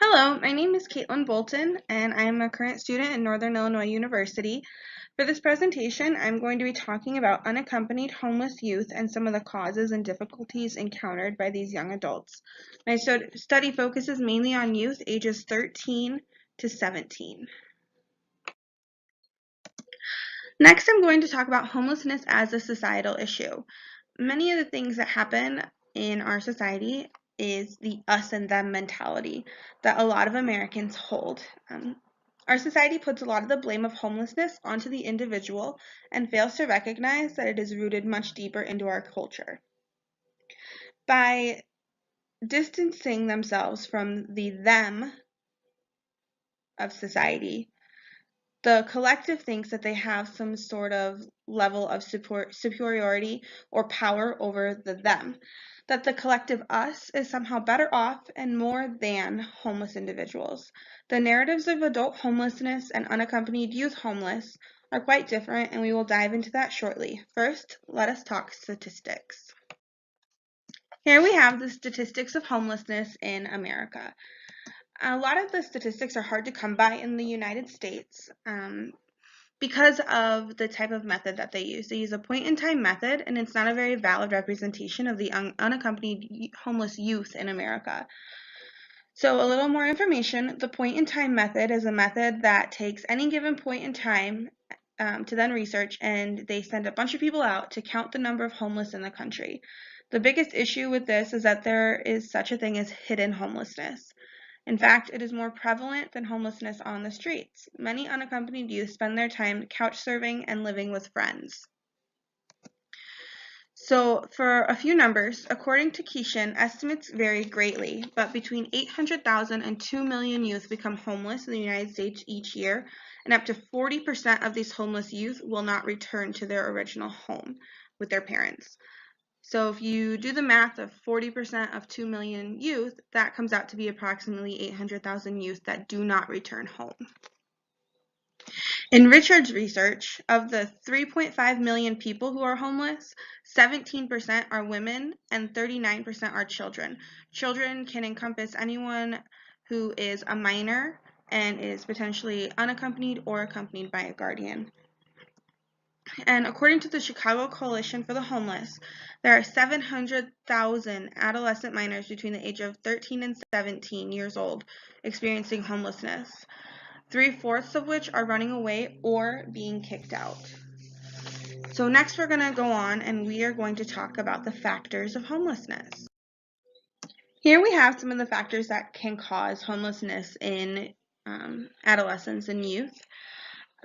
Hello, my name is Caitlin Bolton, and I am a current student at Northern Illinois University. For this presentation, I'm going to be talking about unaccompanied homeless youth and some of the causes and difficulties encountered by these young adults. My study focuses mainly on youth ages 13 to 17. Next, I'm going to talk about homelessness as a societal issue. Many of the things that happen in our society is the us and them mentality that a lot of Americans hold. Our society puts a lot of the blame of homelessness onto the individual and fails to recognize that it is rooted much deeper into our culture. By distancing themselves from the them of society, the collective thinks that they have some sort of level of superiority or power over the them, that the collective us is somehow better off and more than homeless individuals. The narratives of adult homelessness and unaccompanied youth homeless are quite different, and we will dive into that shortly. First, let us talk statistics. Here we have the statistics of homelessness in America. A lot of the statistics are hard to come by in the United States because of the type of method that they use. They use a point-in-time method, and it's not a very valid representation of the unaccompanied homeless youth in America. So a little more information, the point-in-time method is a method that takes any given point in time to then research, and they send a bunch of people out to count the number of homeless in the country. The biggest issue with this is that there is such a thing as hidden homelessness. In fact, it is more prevalent than homelessness on the streets. Many unaccompanied youth spend their time couch surfing and living with friends. So, for a few numbers, according to Keeshin, estimates vary greatly, but between 800,000 and 2 million youth become homeless in the United States each year, and up to 40% of these homeless youth will not return to their original home with their parents. So if you do the math of 40% of 2 million youth, that comes out to be approximately 800,000 youth that do not return home. In Richard's research, of the 3.5 million people who are homeless, 17% are women and 39% are children. Children can encompass anyone who is a minor and is potentially unaccompanied or accompanied by a guardian. And according to the Chicago Coalition for the Homeless, there are 700,000 adolescent minors between the age of 13 and 17 years old experiencing homelessness, 3/4 of which are running away or being kicked out. So next we're going to go on and we are going to talk about the factors of homelessness. Here we have some of the factors that can cause homelessness in adolescents and youth.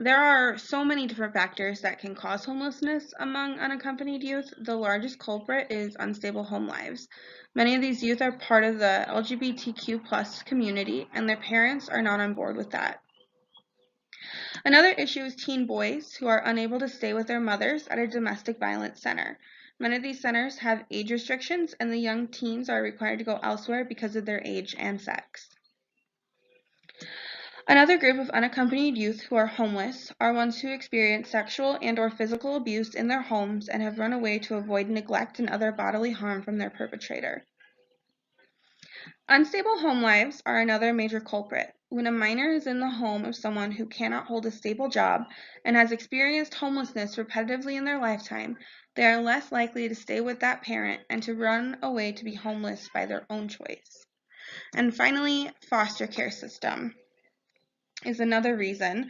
There are so many different factors that can cause homelessness among unaccompanied youth. The largest culprit is unstable home lives. Many of these youth are part of the LGBTQ+ community, and their parents are not on board with that. Another issue is teen boys who are unable to stay with their mothers at a domestic violence center. Many of these centers have age restrictions, and the young teens are required to go elsewhere because of their age and sex. Another group of unaccompanied youth who are homeless are ones who experience sexual and/or physical abuse in their homes and have run away to avoid neglect and other bodily harm from their perpetrator. Unstable home lives are another major culprit. When a minor is in the home of someone who cannot hold a stable job and has experienced homelessness repetitively in their lifetime, they are less likely to stay with that parent and to run away to be homeless by their own choice. And finally, foster care system is another reason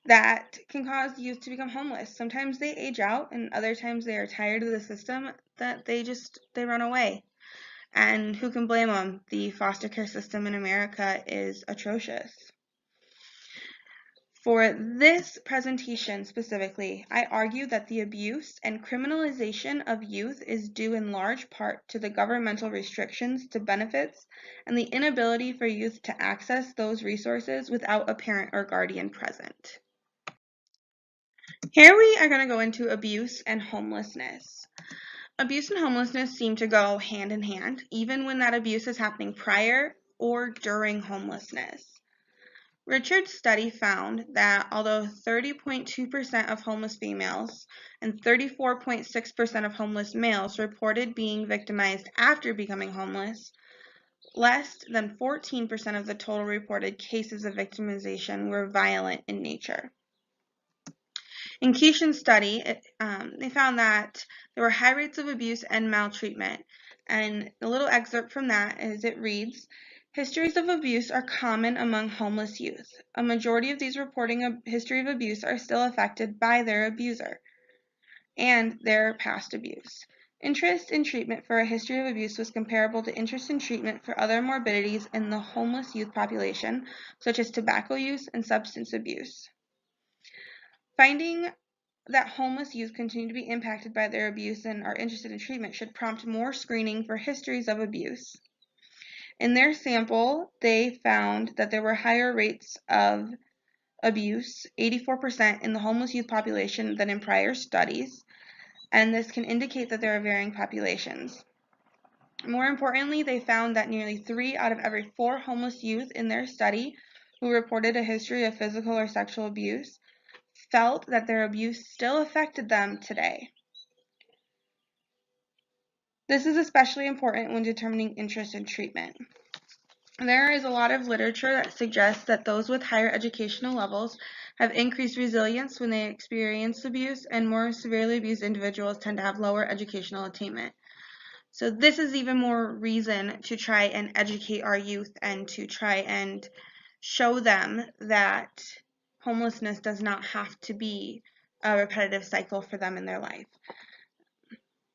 that can cause youth to become homeless. Sometimes they age out, and other times they are tired of the system that they run away. And who can blame them? The foster care system in America is atrocious. For this presentation specifically, I argue that the abuse and criminalization of youth is due in large part to the governmental restrictions to benefits and the inability for youth to access those resources without a parent or guardian present. Here we are going to go into abuse and homelessness. Abuse and homelessness seem to go hand in hand, even when that abuse is happening prior or during homelessness. Richard's study found that although 30.2% of homeless females and 34.6% of homeless males reported being victimized after becoming homeless, less than 14% of the total reported cases of victimization were violent in nature. In Keeshin's study, they found that there were high rates of abuse and maltreatment. And a little excerpt from that is it reads, histories of abuse are common among homeless youth. A majority of these reporting a history of abuse are still affected by their abuser and their past abuse. Interest in treatment for a history of abuse was comparable to interest in treatment for other morbidities in the homeless youth population, such as tobacco use and substance abuse. Finding that homeless youth continue to be impacted by their abuse and are interested in treatment should prompt more screening for histories of abuse. In their sample, they found that there were higher rates of abuse, 84% in the homeless youth population than in prior studies, and this can indicate that there are varying populations. More importantly, they found that nearly 3 out of every 4 homeless youth in their study who reported a history of physical or sexual abuse felt that their abuse still affected them today. This is especially important when determining interest in treatment. There is a lot of literature that suggests that those with higher educational levels have increased resilience when they experience abuse, and more severely abused individuals tend to have lower educational attainment. So this is even more reason to try and educate our youth and to try and show them that homelessness does not have to be a repetitive cycle for them in their life.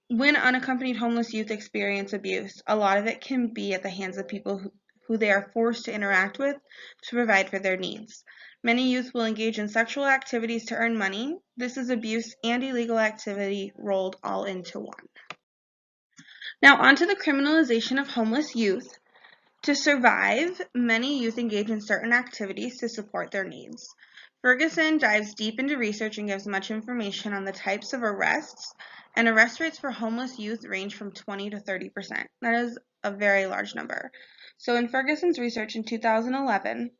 When unaccompanied homeless youth experience abuse, a lot of it can be at the hands of people who they are forced to interact with to provide for their needs. Many youth will engage in sexual activities to earn money. This is abuse and illegal activity rolled all into one. Now onto the criminalization of homeless youth. To survive, many youth engage in certain activities to support their needs. Ferguson dives deep into research and gives much information on the types of arrests, and arrest rates for homeless youth range from 20 to 30%. That is a very large number. So in Ferguson's research in 2011,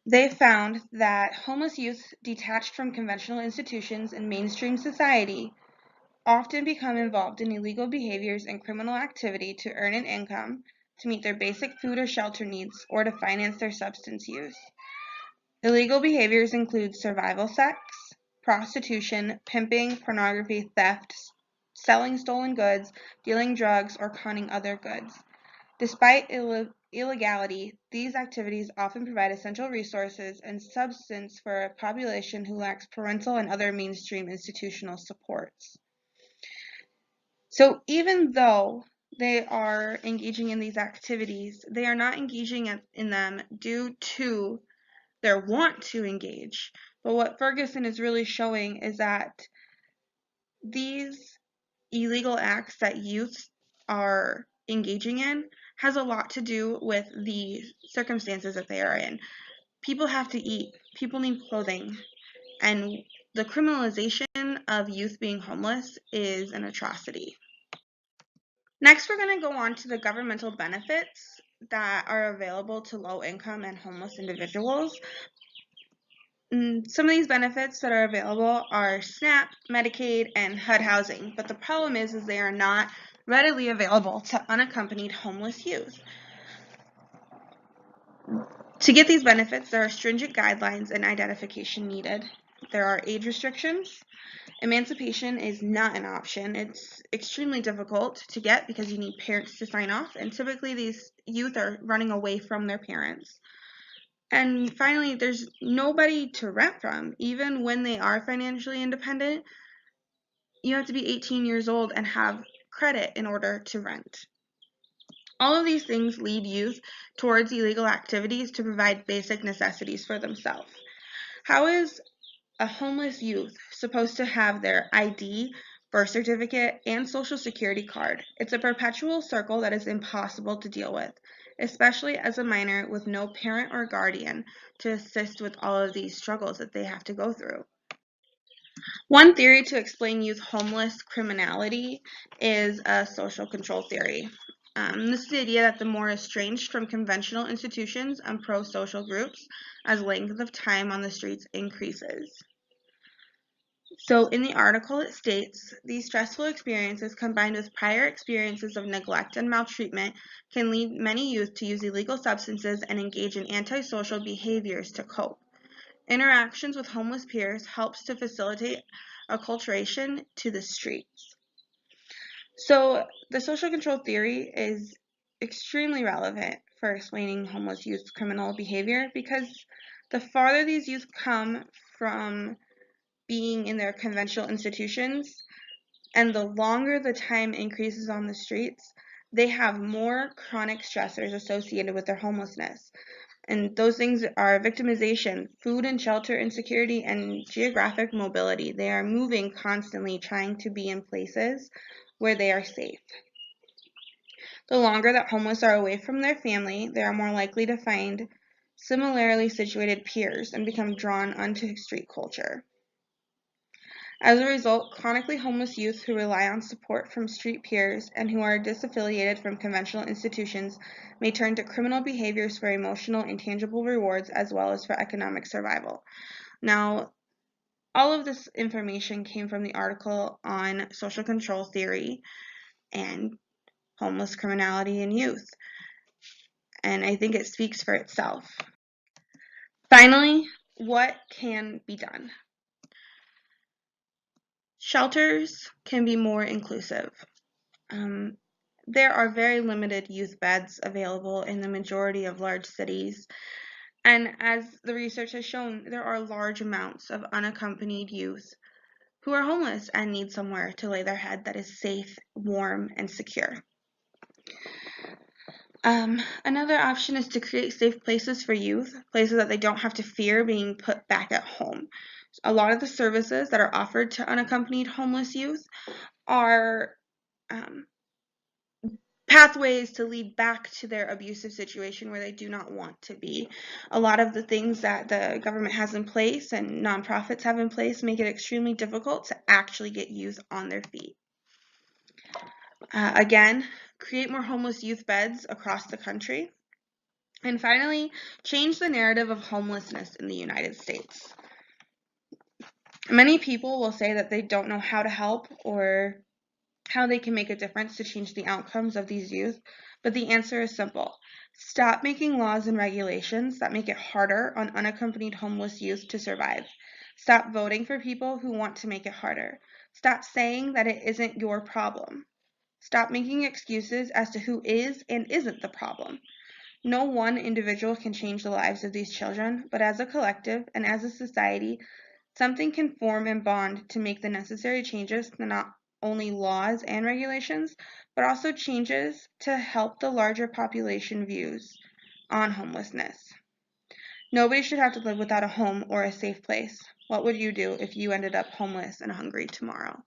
they found that homeless youth detached from conventional institutions in mainstream society often become involved in illegal behaviors and criminal activity to earn an income, to meet their basic food or shelter needs, or to finance their substance use. Illegal behaviors include survival sex, prostitution, pimping, pornography, theft, selling stolen goods, dealing drugs, or conning other goods. Despite illegality, these activities often provide essential resources and substance for a population who lacks parental and other mainstream institutional supports. So even though they are engaging in these activities, they are not engaging in them due to their want to engage. But what Ferguson is really showing is that these illegal acts that youth are engaging in has a lot to do with the circumstances that they are in. People have to eat, people need clothing, and the criminalization of youth being homeless is an atrocity. Next, we're going to go on to the governmental benefits that are available to low-income and homeless individuals. Some of these benefits that are available are SNAP, Medicaid, and HUD housing, but the problem is they are not readily available to unaccompanied homeless youth. To get these benefits, there are stringent guidelines and identification needed. There are age restrictions. Emancipation is not an option. It's extremely difficult to get because you need parents to sign off, and typically these youth are running away from their parents. And finally, there's nobody to rent from. Even when they are financially independent, you have to be 18 years old and have credit in order to rent. All of these things lead youth towards illegal activities to provide basic necessities for themselves. How is a homeless youth supposed to have their ID, birth certificate, and social security card? It's a perpetual circle that is impossible to deal with, especially as a minor with no parent or guardian to assist with all of these struggles that they have to go through. One theory to explain youth homeless criminality is a social control theory. This is the idea that the more estranged from conventional institutions and pro-social groups as length of time on the streets increases. So in the article it states, these stressful experiences combined with prior experiences of neglect and maltreatment can lead many youth to use illegal substances and engage in antisocial behaviors to cope. Interactions with homeless peers helps to facilitate acculturation to the streets. So the social control theory is extremely relevant for explaining homeless youth's criminal behavior because the farther these youth come from being in their conventional institutions and the longer the time increases on the streets, they have more chronic stressors associated with their homelessness. And those things are victimization, food and shelter insecurity, and geographic mobility. They are moving constantly, trying to be in places where they are safe. The longer that homeless are away from their family, they are more likely to find similarly situated peers and become drawn onto street culture. As a result, chronically homeless youth who rely on support from street peers and who are disaffiliated from conventional institutions may turn to criminal behaviors for emotional and tangible rewards as well as for economic survival. Now, all of this information came from the article on social control theory and homeless criminality in youth, and I think it speaks for itself. Finally, what can be done? Shelters can be more inclusive. There are very limited youth beds available in the majority of large cities, and as the research has shown, there are large amounts of unaccompanied youth who are homeless and need somewhere to lay their head that is safe, warm, and secure. Another option is to create safe places for youth, places that they don't have to fear being put back at home. A lot of the services that are offered to unaccompanied homeless youth are pathways to lead back to their abusive situation where they do not want to be. A lot of the things that the government has in place and nonprofits have in place make it extremely difficult to actually get youth on their feet. Again, create more homeless youth beds across the country. And finally, change the narrative of homelessness in the United States. Many people will say that they don't know how to help or how they can make a difference to change the outcomes of these youth, but the answer is simple. Stop making laws and regulations that make it harder on unaccompanied homeless youth to survive. Stop voting for people who want to make it harder. Stop saying that it isn't your problem. Stop making excuses as to who is and isn't the problem. No one individual can change the lives of these children, but as a collective and as a society, something can form and bond to make the necessary changes to not only laws and regulations, but also changes to help the larger population views on homelessness. Nobody should have to live without a home or a safe place. What would you do if you ended up homeless and hungry tomorrow?